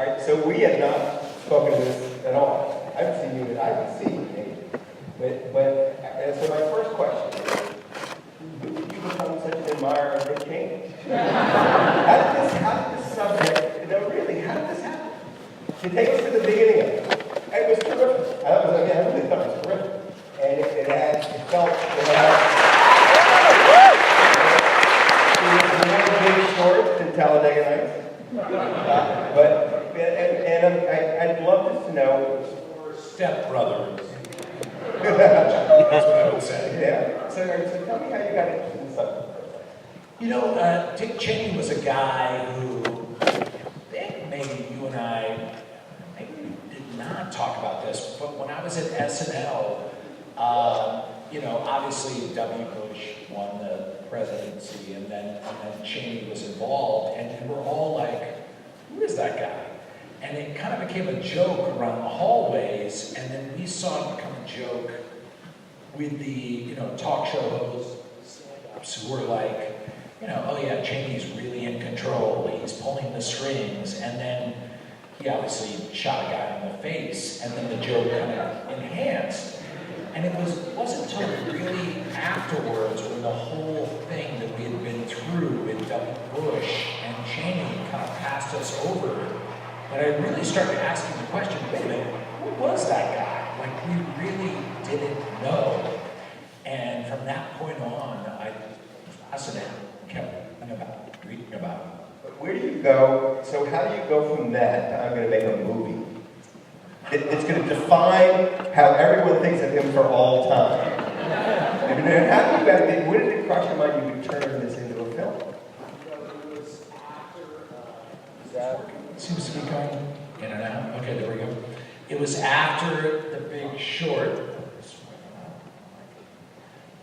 All right, so we had not spoken to this at all. I haven't seen you, I haven't seen you, Nate. So my first question is, when did you become such an admirer of McKay? How did this subject, no really, how did this happen? You take us to the beginning of it. It was terrific. I really thought it was terrific. And it felt, it was a big short in Talladega Nights. I'd love to know. Stepbrothers. That's what I would say. Yeah. So tell me how you got interested in something. You know, Dick Cheney was a guy who, I think maybe you and I, maybe we did not talk about this, but when I was at SNL, you know, obviously W. Bush won the presidency, and then Cheney was involved, and we're all like, who is that guy? And it kind of became a joke around the hallways, and then we saw it become a joke with the, you know, talk show hosts who were like, you know, oh yeah, Cheney's really in control, he's pulling the strings, and then he obviously shot a guy in the face, and then the joke kind of enhanced. And it wasn't until really afterwards, when the whole thing that we had been through with W. Bush and Cheney kind of passed us over, that I really started asking the question, wait a minute, who was that guy? Like, we really didn't know. And from that point on, I was fascinated, kept reading about it. But where do you go, so how do you go from that to I'm going to make a movie? It's going to define how everyone thinks of him for all time. And then how do you guys, when did it cross your mind you could turn this into a film? It was after, seems to be going in and out. Okay, there we go. It was after The Big Short.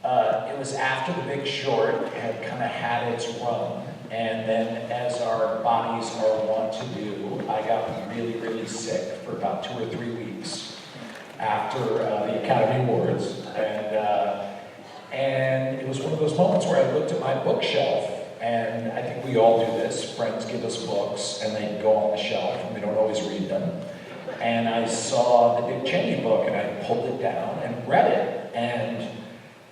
It was after The Big Short had kind of had its run, and then as our bodies are wont to do, I got really, really sick for about 2 or 3 weeks after the Academy Awards, and it was one of those moments where I looked at my bookshelf. And I think we all do this. Friends give us books, and they go on the shelf, and we don't always read them. And I saw the Dick Cheney book, and I pulled it down and read it. And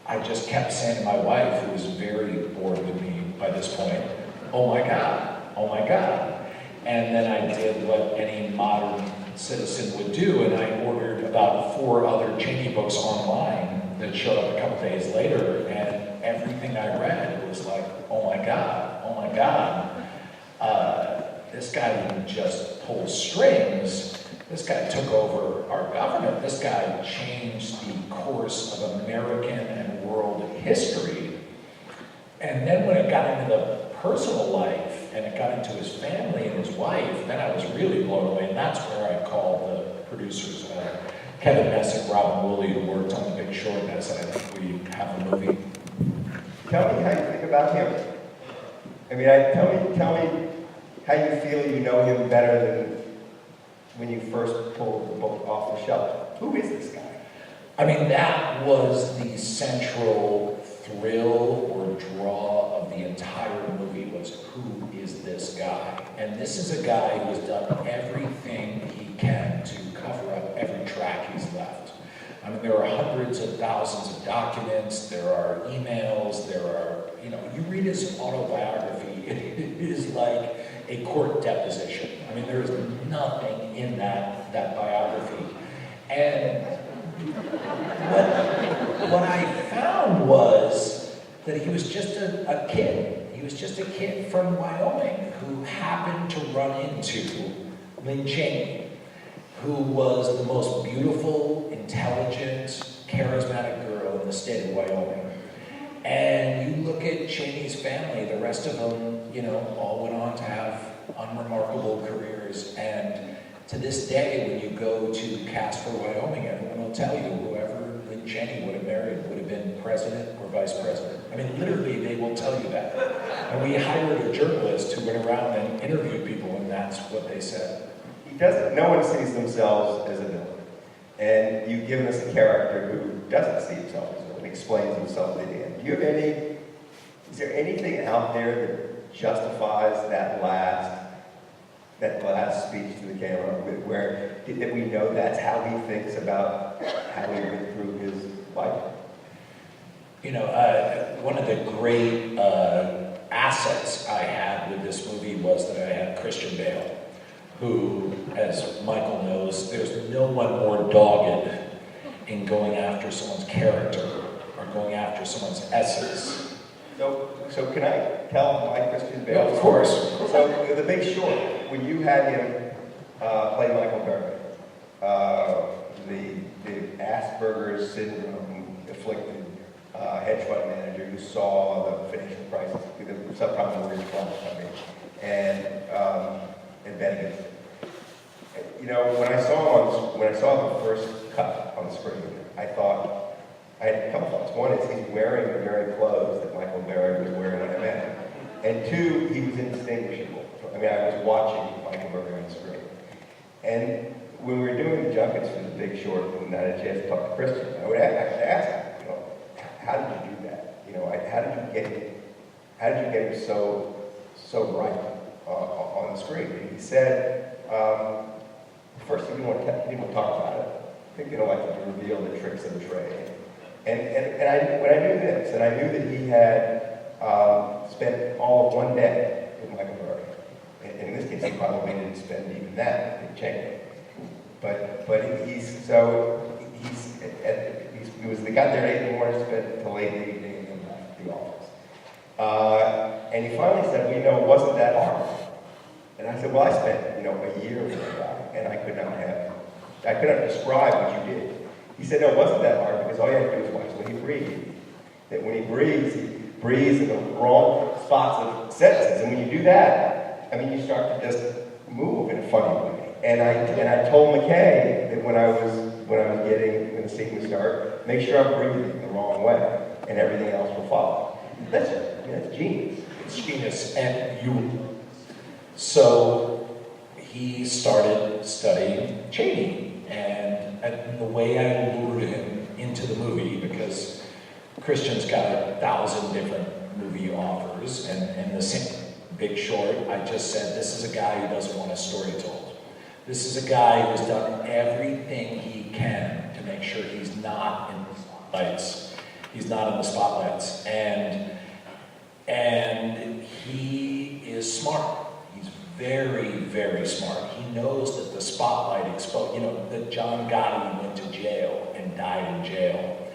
I just kept saying to my wife, who was very bored with me by this point, oh my God, oh my God. And then I did what any modern citizen would do, and I ordered about 4 other Cheney books online that showed up a couple days later, and everything I read was like, oh my God, oh my God. This guy didn't just pull strings, this guy took over our government. This guy changed the course of American and world history. And then when it got into the personal life, and it got into his family and his wife, then I was really blown away, and that's where I called the producers, Kevin Messick, Robin Woolley, who worked on The Big Short, and I said, I think we have a movie. Tell me how you think about him. I mean, tell me how you feel you know him better than when you first pulled the book off the shelf. Who is this guy? I mean, that was the central thrill or draw of the entire movie, was who is this guy? And this is a guy who has done everything he can to cover up every track he's left. I mean, there are hundreds of thousands of documents, there are emails, there are, you know, you read his autobiography, it is like a court deposition. I mean, there is nothing in that biography. And what I found was that he was just a kid. He was just a kid from Wyoming who happened to run into Lynn Cheney, who was the most beautiful, intelligent, charismatic girl in the state of Wyoming. And you look at Cheney's family, the rest of them, you know, all went on to have unremarkable careers. And to this day, when you go to Casper, Wyoming, everyone will tell you whoever Lynn Cheney would have married would have been president or vice president. I mean, literally, they will tell you that. And we hired a journalist who went around and interviewed people, and that's what they said. No one sees themselves as a villain. And you've given us a character who doesn't see himself as a villain, explains himself at the end. Is there anything out there that justifies that last that last speech to the camera, where that we know that's how he thinks about how he went through his life? You know, one of the great assets I had with this movie was that I had Christian Bale, who, as Michael knows, there's no one more dogged in going after someone's character or going after someone's essence. So can I tell my Christian Bale? Yeah, of course. So The Big Short, when you had him play Michael Berry, the Asperger's syndrome afflicted hedge fund manager who saw the financial crisis, the subprime mortgage company, and betting it. You know, when I saw the first cut on the screen, I had a couple thoughts. One is he's wearing the very clothes that Michael Berry was wearing when I met him. And two, he was indistinguishable. I mean, I was watching Michael Berry on the screen. And when we were doing the junkets for The Big Short, and I had a chance to talk to Christian, I would ask him, you know, how did you do that? You know, how did you get him so bright on the screen? And he said, first he didn't want to talk about it. I think they don't like to reveal the tricks of the trade. And when I knew this, and I knew that he had spent all of one day with Michael Berry. And in this case, he probably didn't spend even that in Chain. But he got there at 8 in the morning, spent till late in the evening, and then left the office. And he finally said, well, you know, it wasn't that hard. And I said, well, I spent, you know, a year with that guy, and I could not describe what you did. He said, no, it wasn't that hard, because all you have to do is watch when he breathes. That when he breathes in the wrong spots of sentences. And when you do that, I mean, you start to just move in a funny way. And I told McKay that when the scene would start, make sure I'm breathing the wrong way, and everything else will follow. That's genius. It's genius. So he started studying Cheney, and the way I lured him into the movie, because Christian's got 1,000 different movie offers, and the same Big Short, I just said, this is a guy who doesn't want a story told. This is a guy who's done everything he can to make sure he's not in the spotlights. He's not in the spotlights, and he is smart. He's very, very smart. He knows that the spotlight that John Gotti went to jail and died in jail.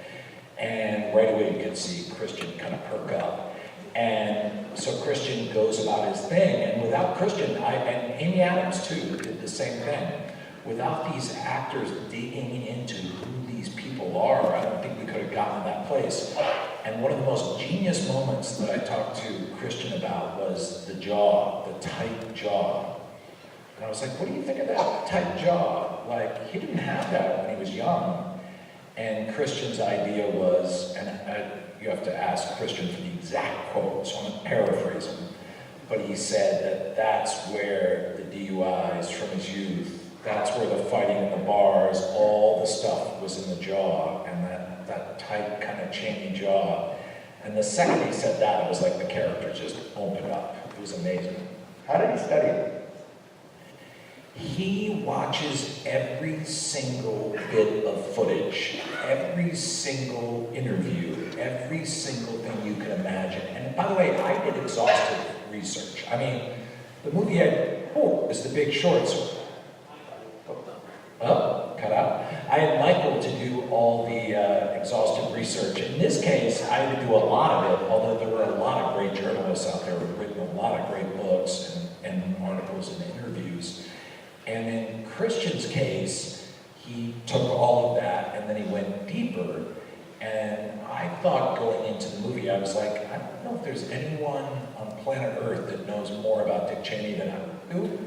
And right away you could see Christian kind of perk up. And so Christian goes about his thing. And without Christian, and Amy Adams too did the same thing. Without these actors digging into who these people are, I don't think we could have gotten to that place. And one of the most genius moments that I talked to Christian about was the jaw, the tight jaw. And I was like, what do you think of that tight jaw? Like, he didn't have that when he was young. And Christian's idea was, you have to ask Christian for the exact quote, so I'm going to paraphrase him. But he said that's where the DUIs from his youth, that's where the fighting in the bars, all the stuff was in the jaw, and that tight kind of chainy jaw. And the second he said that, it was like the character just opened up. It was amazing. How did he study it? He watches every single bit of footage, every single interview, every single thing you can imagine. And by the way, I did exhaustive research. I mean, the movie is The Big Short. Cut out. I had Michael to do all the exhaustive research. In this case, I had to do a lot of it, although there were a lot of great journalists out there who've written a lot of great books and articles and interviews. And in Christian's case, he took all of that and then he went deeper. And I thought going into the movie, I was like, I don't know if there's anyone on planet Earth that knows more about Dick Cheney than I do.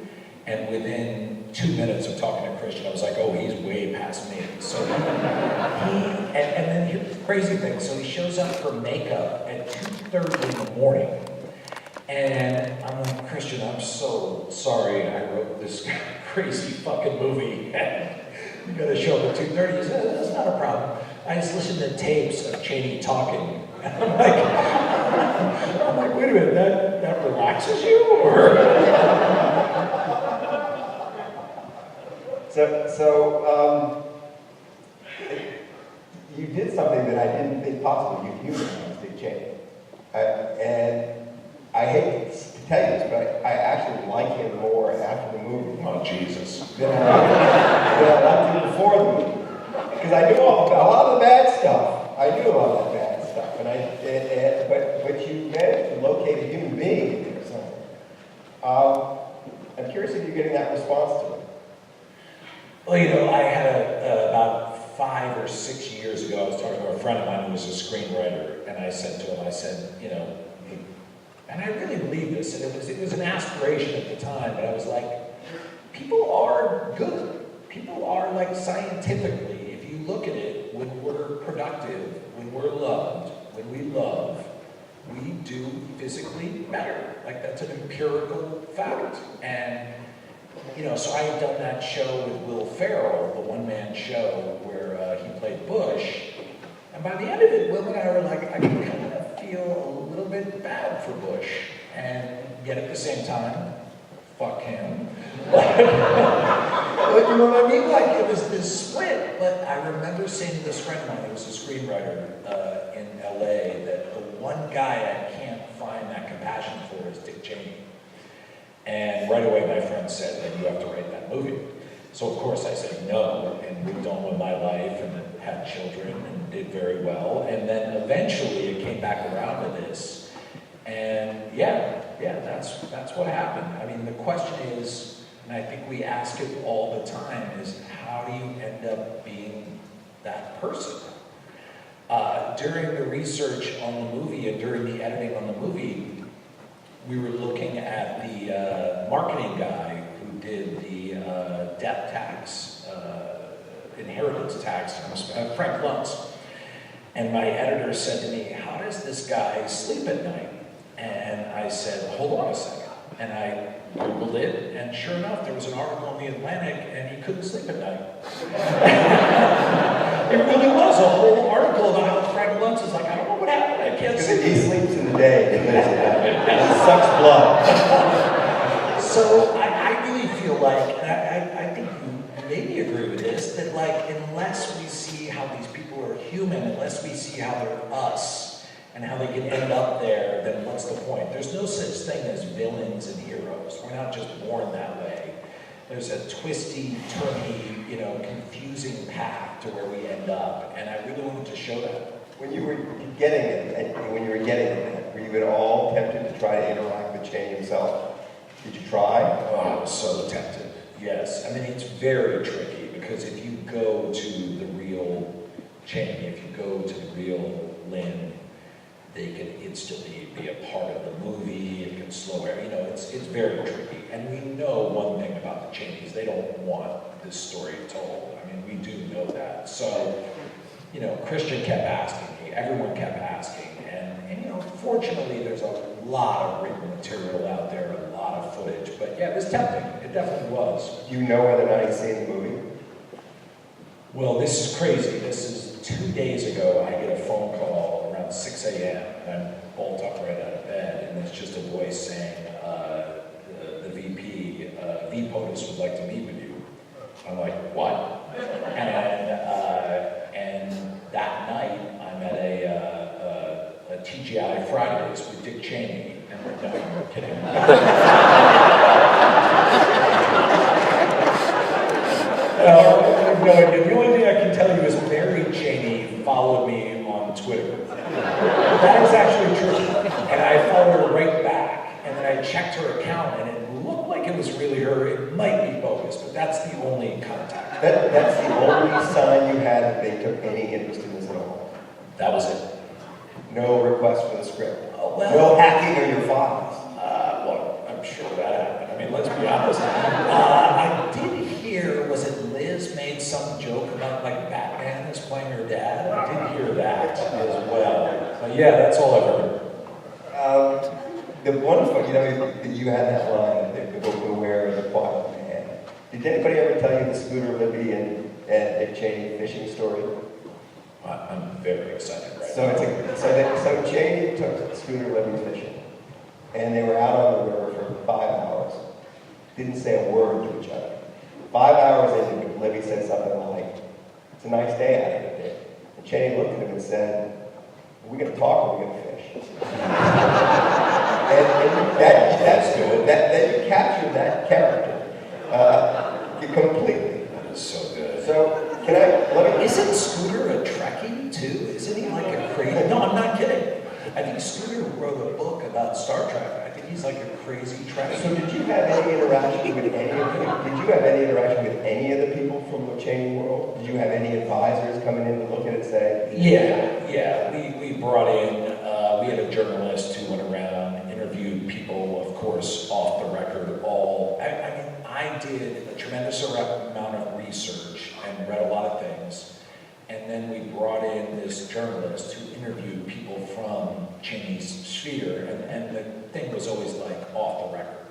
And within 2 minutes of talking to Christian, I was like, oh, he's way past me. So and then here's the crazy thing. So he shows up for makeup at 2:30 in the morning. And I'm like, Christian, I'm so sorry I wrote this crazy fucking movie. You gotta show up at 2:30. He said, that's not a problem. I just listened to tapes of Cheney talking. And I'm like, wait a minute, that relaxes you? Or So, you did something that I didn't think possible. You humanized Dick Cheney. And I hate to tell you this, but I actually like him more after the movie. Oh, Jesus. Than I liked him before the movie. Because I knew a lot of the bad stuff. I knew a lot of the bad stuff. But you managed to locate a human being in there somewhere. I'm curious if you're getting that response to it. Well, I had about 5 or 6 years ago, I was talking to a friend of mine who was a screenwriter, and I said to him, and I really believe this, and it was an aspiration at the time, but I was like, people are good. People are, like, scientifically, if you look at it, when we're productive, when we're loved, when we love, we do physically better. Like, that's an empirical fact. And so I had done that show with Will Ferrell, the one-man show where he played Bush. And by the end of it, Will and I were like, I can kind of feel a little bit bad for Bush. And yet at the same time, fuck him. But you know what I mean? Like, it was this split. But I remember saying to this friend of mine who was a screenwriter in LA that the one guy I can't find that compassion for is Dick Cheney. And right away, my friend said, then you have to write that movie. So, of course, I said no, and moved on with my life, and had children, and did very well. And then eventually, it came back around to this. And yeah, that's what happened. I mean, the question is, and I think we ask it all the time, is how do you end up being that person? During the research on the movie and during the editing on the movie, we were looking at the marketing guy who did the death tax, inheritance tax, Frank Luntz. And my editor said to me, how does this guy sleep at night? And I said, hold on a second. And I Googled it, and sure enough, there was an article in the Atlantic, and he couldn't sleep at night. It really was a whole article about how Frank Luntz is like, I don't know what happened, I can't sleep. Because he sleeps in the day, and lives at night. He sucks blood. So I really feel like, and I think you maybe agree with this, that like, unless we see how these people are human, unless we see how they're us, and how they can end up there, then what's the point? There's no such thing as villains and heroes. We're not just born that way. There's a twisty, turny, confusing path to where we end up, and I really wanted to show that. When you were getting it, were you at all tempted to try to interact with Cheney himself? Did you try? Oh, I was so tempted. Yes. I mean, it's very tricky because if you go to the real Cheney, if you go to the real Lynn, they can instantly be a part of the movie, it can slow everything, it's very tricky. And we know one thing about the Cheneys, they don't want this story told. I mean, we do know that. So, Christian kept asking me, everyone kept asking, and fortunately there's a lot of written material out there, a lot of footage, but yeah, it was tempting, it definitely was. Do you know whether or not he's seen the movie? Well, this is crazy. This is 2 days ago, I get a phone call around 6 a.m. and I'm bolt up right out of bed, and it's just a voice saying, the VP, V. POTUS would like to meet with you. I'm like, what? And that night, I'm at a TGI Fridays with Dick Cheney, and we're done. I'm kidding. No idea. The only thing I can tell you is Mary Cheney followed me on Twitter. That is actually true. And I followed her right back. And then I checked her account, and it looked like it was really her. It might be bogus, but that's the only contact. That's the only sign you had that they took any interest in this at all? That was it. No request for the script? Oh, well, no hacking of your files? Well, I'm sure that happened. I mean, let's be honest. I did hear, was it Liz made some joke about like Batman is playing her dad? I did hear that as well. But yeah, that's all I've heard. The wonderful, you had that line, the beware of the quiet man. Did anybody ever tell you the Scooter Libby and Dick Cheney fishing story? I'm very excited right now. So Cheney took Scooter Libby fishing, and they were out on the river for 5 hours. Didn't say a word to each other. 5 hours into it, Libby said something like, "It's a nice day out here today." And Channing looked at him and said, "Are we going to talk or are we going to fish?" and that's good. That you captured that character completely. That is so good. So, let me... Isn't Scooter a Trekkie, too? Isn't he like a crazy... No, I'm not kidding. I think Scooter wrote a book about Star Trek. I think he's like a crazy Trekkie. So did you have any interaction with any of the people from the Channing world? Did you have any advisors coming in to look at it and say... Yeah. We brought in, we had a journalist who went around, interviewed people, of course, off the record, I did a tremendous amount of research and read a lot of things. And then we brought in this journalist who interviewed people from Cheney's sphere, and the thing was always like off the record.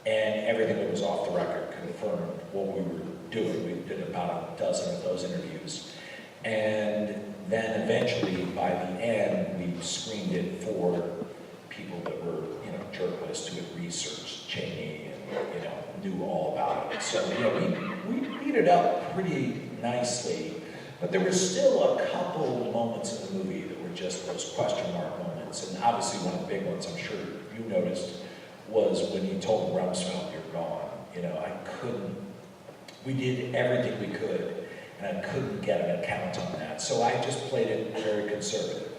And everything that was off the record confirmed what we were doing. We did about a dozen of those interviews. And then eventually, by the end, we screened it for people that were, journalists who had researched Cheney and, knew all about it. So, we beat it up pretty nicely. But there were still a couple moments in the movie that were just those question mark moments. And obviously one of the big ones, I'm sure you noticed, was when he told Rumsfeld, "You're gone." We did everything we could, and I couldn't get an account on that. So I just played it very conservative.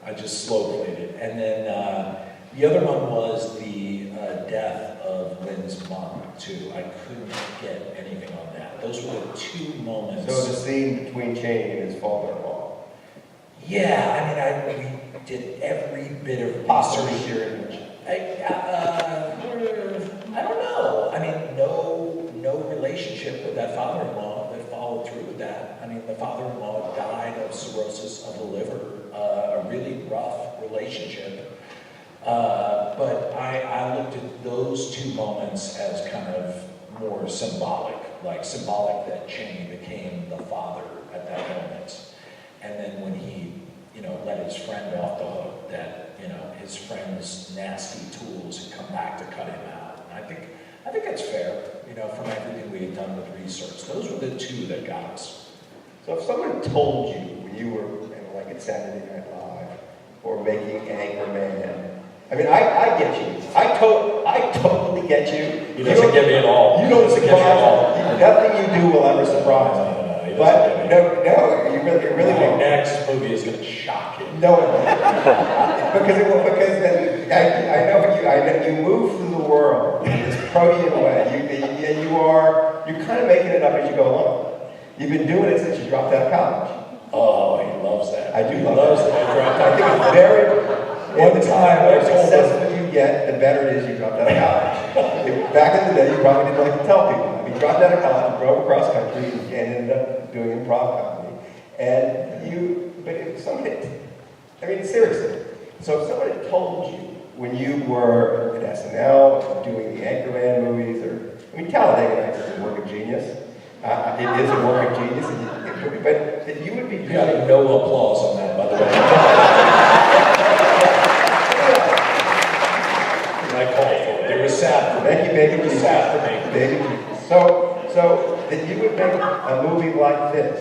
I just slow played it. And then the other one was the death of Lynn's mom, too. I couldn't get anything on that. Those were the two moments. So the scene between Channing and his father-in-law. Yeah, we did every bit of research. I don't know. No relationship with that father-in-law that followed through with that. The father-in-law died of cirrhosis of the liver, a really rough relationship. But I looked at those two moments as kind of more symbolic that Chaney became the father at that moment. And then when he, let his friend off the hook, that, his friend's nasty tools had come back to cut him out. And I think that's fair, from everything we had done with research. Those were the two that got us. So if someone told you when you were, like at Saturday Night Live, or making Anchorman, I get you. I totally get you. He doesn't get me at all. You don't surprise me. Nothing you do will ever surprise me. But you really won't. Next movie is going to shock you. No, because then I know you move through the world in this protean way. You're kind of making it up as you go along. You've been doing it since you dropped out of college. Oh, he loves that. I do love that. I think it's very. One time, the more successful you get, the better it is you dropped out of college. Back in the day, you probably didn't like to tell people. You dropped out of college, you drove across country, and ended up doing improv comedy. But if somebody, seriously. So if somebody told you when you were at SNL, doing the Anchorman movies, Talladega Nights is a work of genius. It is a work of genius, but you would be. You got no applause on that, by the way. I called for it. It was sad for me. Thank you, baby. It was sad for me. Baby. So that you would make a movie like this.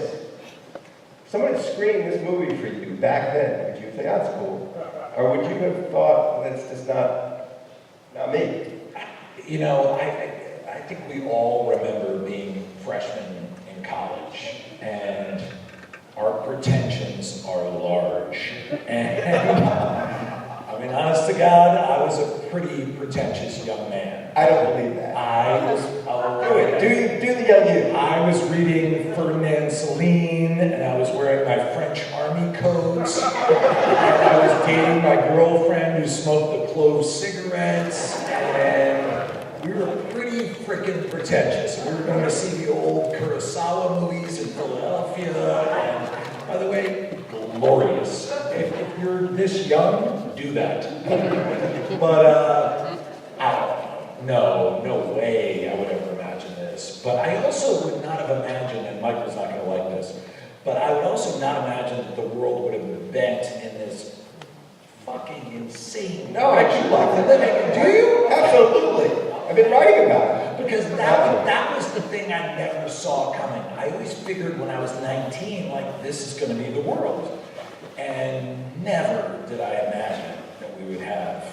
Someone screening this movie for you back then, would you say, "That's cool"? Or would you have thought, "That's just not me"? I think we all remember being freshmen in college, and our pretensions are large. And honest to God, I was a pretty pretentious young man. I don't believe that. Do the young you. I was reading Ferdinand Celine, and I was wearing my French army coats, and I was dating my girlfriend who smoked the clove cigarettes, and we were pretty freaking pretentious. We were going to see the old Kurosawa movies in Philadelphia, and by the way, glorious. If you're this young, do that. But no way I would ever imagine this. But I also would not have imagined, and Michael's not going to like this, but I would also not imagine that the world would have bent in this fucking insane. No, I do like it. Do you? Absolutely. I've been writing about it. Because that was the thing I never saw coming. I always figured when I was 19, like, this is going to be the world. And never did I imagine that we would have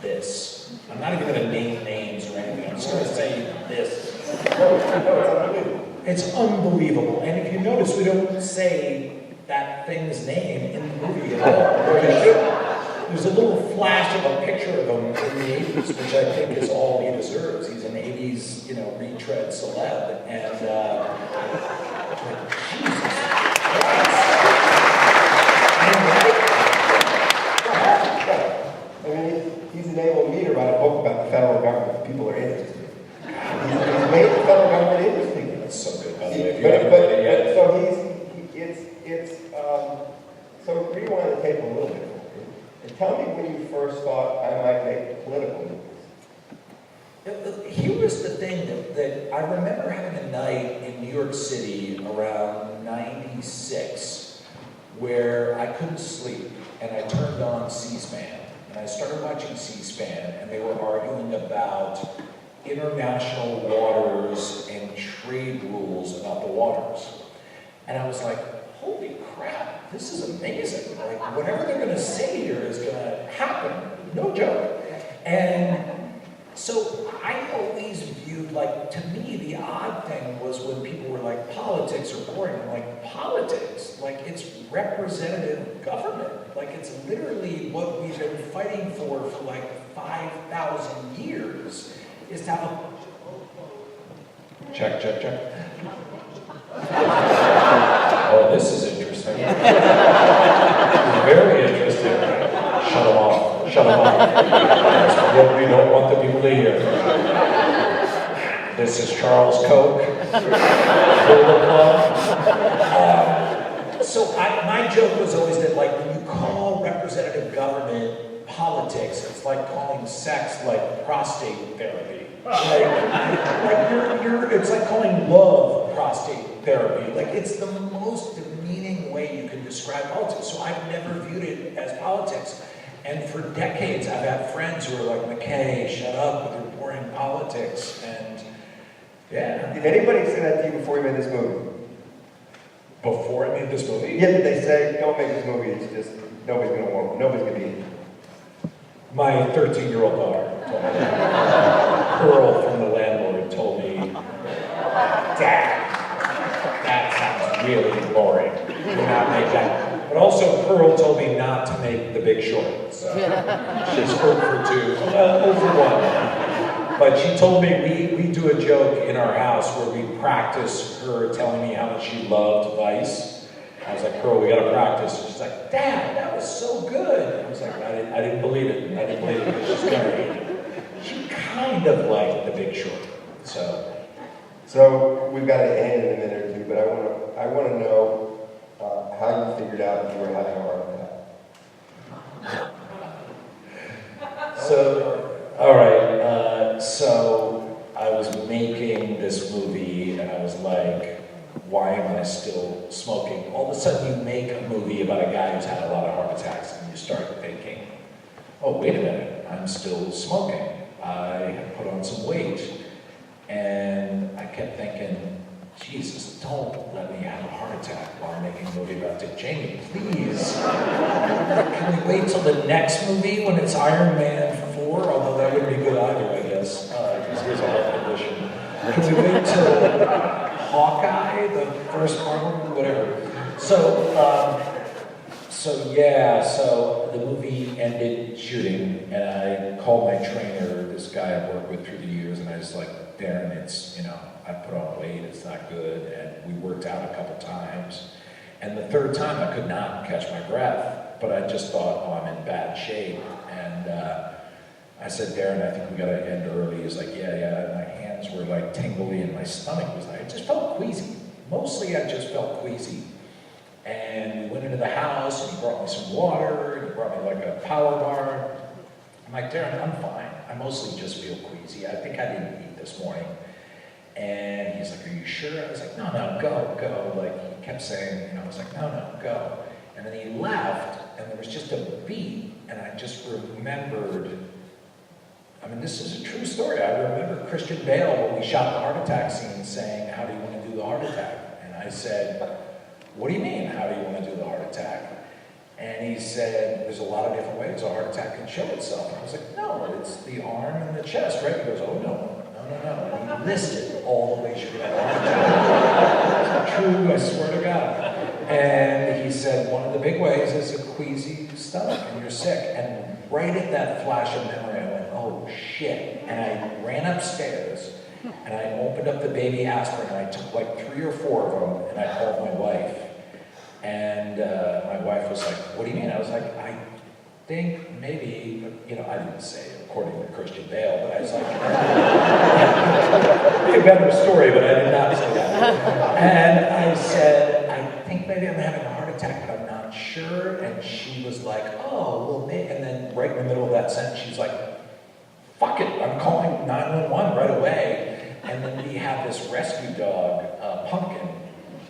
this. I'm not even going to name names or anything. I'm just going to say this. No, it's unbelievable. It's unbelievable. And if you notice, we don't say that thing's name in the movie at all. There's a little flash of a picture of him in the 80s, which I think is all he deserves. He's an 80s, retread celeb. And, Jesus Christ. I mean, he's enabled me to write a book about the federal government if people are interested. He's made the federal government interesting. That's so good, by the way. If you haven't read it yet. So rewind the tape a little bit. And tell me when you first thought I might make political movies. Here was the thing that I remember having a night in New York City around 96 where I couldn't sleep and I turned on C-SPAN and I started watching C-SPAN and they were arguing about international waters and trade rules about the waters. And I was like, holy crap, this is amazing. Like, whatever they're going to say here is going to happen. No joke. And so I always viewed, like, to me, the odd thing was when people were like, politics are boring. I'm like, politics? Like, it's representative government. Like, it's literally what we've been fighting for like 5,000 years, is to have a... Check. Oh, this is interesting. Very interesting. Shut them off. What we don't want the people to hear. This is Charles Koch. Pull the plug. So my joke was always that, like, when you call representative government politics, it's like calling sex like prostate therapy. It's like calling love prostate therapy. Like, it's the most demeaning way you can describe politics. So I've never viewed it as politics. And for decades, I've had friends who are like, McKay, shut up with your boring politics. And yeah. Did anybody say that to you before you made this movie? Before I made this movie? Yeah, they say, don't make this movie, it's just, nobody's gonna be in it. My 13-year-old daughter told me that. Pearl from the landlord told me, Dad, that sounds really boring. Do not make that. But also, Pearl told me not to make The Big Short. So she's 0 for 2, 0 for 1. But she told me we do a joke in our house where we practice her telling me how much she loved Vice. I was like, Pearl, we gotta practice. And she's like, Dad, that was so good. I was like, I didn't believe it. Because she's gonna hate it. She kind of liked The Big Short. So we've got to end in a minute or two, but I want to know how you figured out you were having a heart attack. All right. So I was making this movie, and I was like, why am I still smoking? All of a sudden, you make a movie about a guy who's had a lot of heart attacks, and you start thinking, oh, wait a minute, I'm still smoking. I have put on some weight. And I kept thinking, Jesus, don't let me have a heart attack while I'm making a movie about Dick Cheney, please. Can we wait till the next movie when it's Iron Man 4? Although that wouldn't be good either, I guess, because here's a health condition. Can we wait till Hawkeye, the first Marvel, whatever? So the movie ended shooting, and I called my trainer, this guy I've worked with through the years, and I was like, Darren, I put on weight, it's not good, and we worked out a couple times. And the third time I could not catch my breath, but I just thought, oh, I'm in bad shape. And I said, Darren, I think we gotta end early. He's like, yeah, and my hands were like tingly and my stomach was like, I just felt queasy. Mostly I just felt queasy. And we went into the house and he brought me some water, and he brought me like a power bar. I'm like, Darren, I'm fine. I mostly just feel queasy. I think I didn't eat this morning. And he's like, are you sure? I was like, no, go. Like, he kept saying, I was like, no, go. And then he left, and there was just a beat, and I just remembered, this is a true story. I remember Christian Bale, when we shot the heart attack scene, saying, how do you I said, what do you mean, how do you want to do the heart attack? And he said, there's a lot of different ways a heart attack can show itself. And I was like, no, it's the arm and the chest, right? He goes, oh, no. And he listed all the ways you can have a heart attack. It's true, I swear to God. And he said, one of the big ways is a queasy stomach and you're sick. And right at that flash of memory, I went, oh, shit. And I ran upstairs and I opened up the baby aspirin and I took like 3 or 4 of them and I called my wife. And my wife was like, what do you mean? I was like, I think maybe, I didn't say it according to Christian Bale, but I was like, a better story, but I did not say that. And I said, I think maybe I'm having a heart attack, but I'm not sure. And she was like, oh, well, maybe. And then right in the middle of that sentence, she's like, fuck it, I'm calling 911 right away. And then we have this rescue dog, Pumpkin,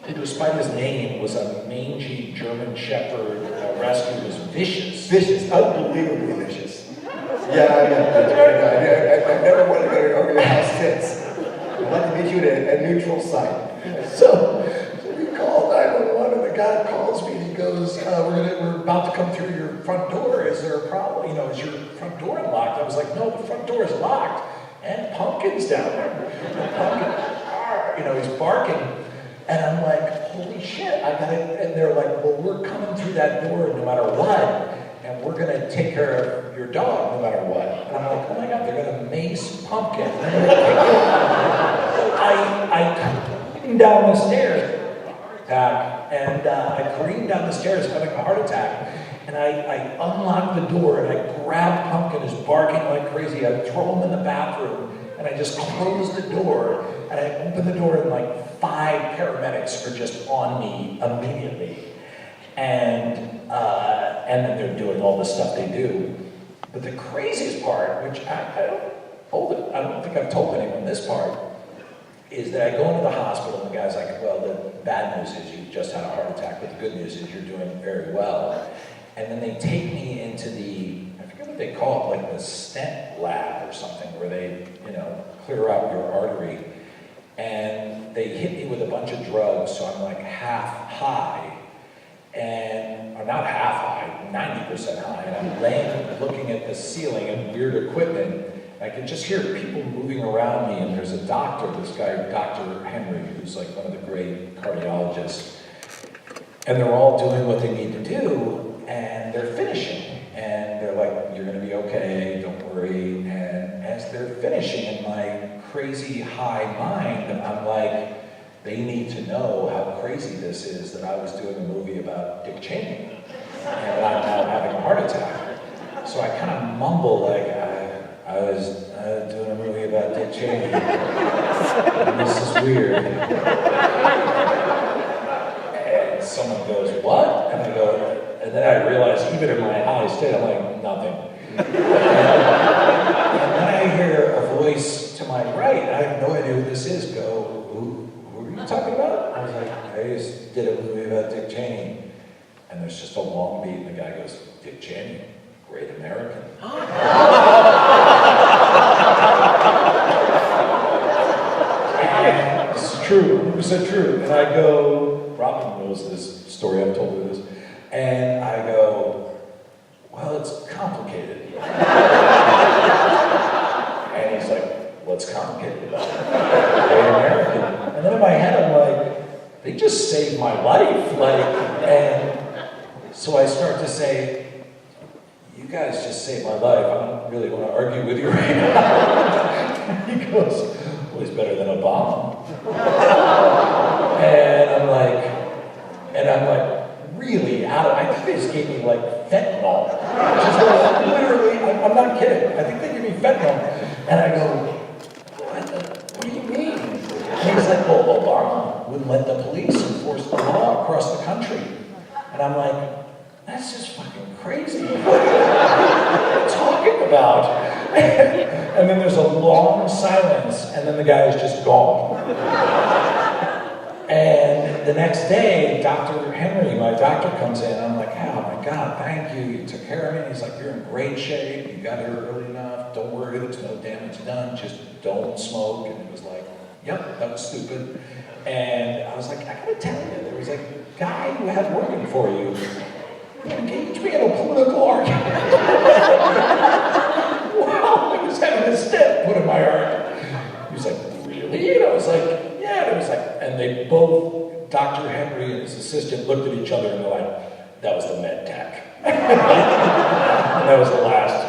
who, despite his name, was a mangy German Shepherd rescue, was vicious. Vicious, unbelievably vicious. Yeah, I never wanted to go over your house since. I'd like to meet you at a neutral site. So we call 911, and the guy calls me and he goes, we're about to come through your front door. Is there a problem? Is your front door unlocked? I was like, no, the front door is locked. And Pumpkin's down there. Pumpkin, he's barking. And I'm like, holy shit, I got it. And they're like, well, we're coming through that door no matter what. And we're going to take care of your dog no matter what. And I'm like, oh my God, they're going to mace Pumpkin. I careened down the stairs. And I careened down the stairs having a heart attack. And I unlocked the door and I grabbed Pumpkin who's barking like crazy. I throw him in the bathroom and I just closed the door. And I opened the door and like 5 paramedics are just on me immediately. And then they're doing all the stuff they do. But the craziest part, which I don't think I've told anyone this part, is that I go into the hospital and the guy's like, well, the bad news is you just had a heart attack, but the good news is you're doing very well. And then they take me into I forget what they call it, like the stent lab or something, where they, clear out your artery. And they hit me with a bunch of drugs, so I'm like half high. Or not half high, 90% high. And I'm laying, looking at the ceiling and weird equipment. I can just hear people moving around me, and there's a doctor, this guy, Dr. Henry, who's like one of the great cardiologists. And they're all doing what they need to do, and they're finishing. And they're like, you're gonna be okay, don't worry. And as they're finishing, in my crazy high mind, I'm like, they need to know how crazy this is that I was doing a movie about Dick Cheney, and I'm now having a heart attack. So I kind of mumble like, I was doing a movie about Dick Cheney, and this is weird. And someone goes, what? And I go, and then I realize, even in my high state, I'm like, nothing. And then I hear a voice to my right, I have no idea who this is, go, who are you talking about? I was like, I just did a movie about Dick Cheney. And there's just a long beat, and the guy goes, Dick Cheney, great American. And this is true, 100% true. And I go, Robin knows this story, I've told her this. And I go, well, it's complicated. And he's like, what's complicated about it? Great American. And then in my head, I'm like, they just saved my life. And so I start to say, you guys just saved my life. I don't really want to argue with you right now. He goes, well, he's better than Obama. And I'm like, really I think they just gave me like fentanyl. Just literally, I'm not kidding. I think they gave me fentanyl. And I go, what do you mean? And he's like, well, Obama wouldn't let the police enforce the law across the country. And I'm like, that's just fucking crazy. What are you talking about? And then there's a long silence, and then the guy is just gone. And the next day, Dr. Henry, my doctor, comes in, and I'm like, oh my God, thank you, you took care of me. And he's like, you're in great shape, you got here early enough, don't worry, there's no damage done, just don't smoke. And it was like, yep, that was stupid. And I was like, I gotta tell you, there was a guy who had working for you. You engaged me in a political argument. Wow, I was having a step put in my argument. He was like, really? And I was like, yeah. And it was like, and they both, Dr. Henry and his assistant, looked at each other and they're like, that was the med tech. And that was the last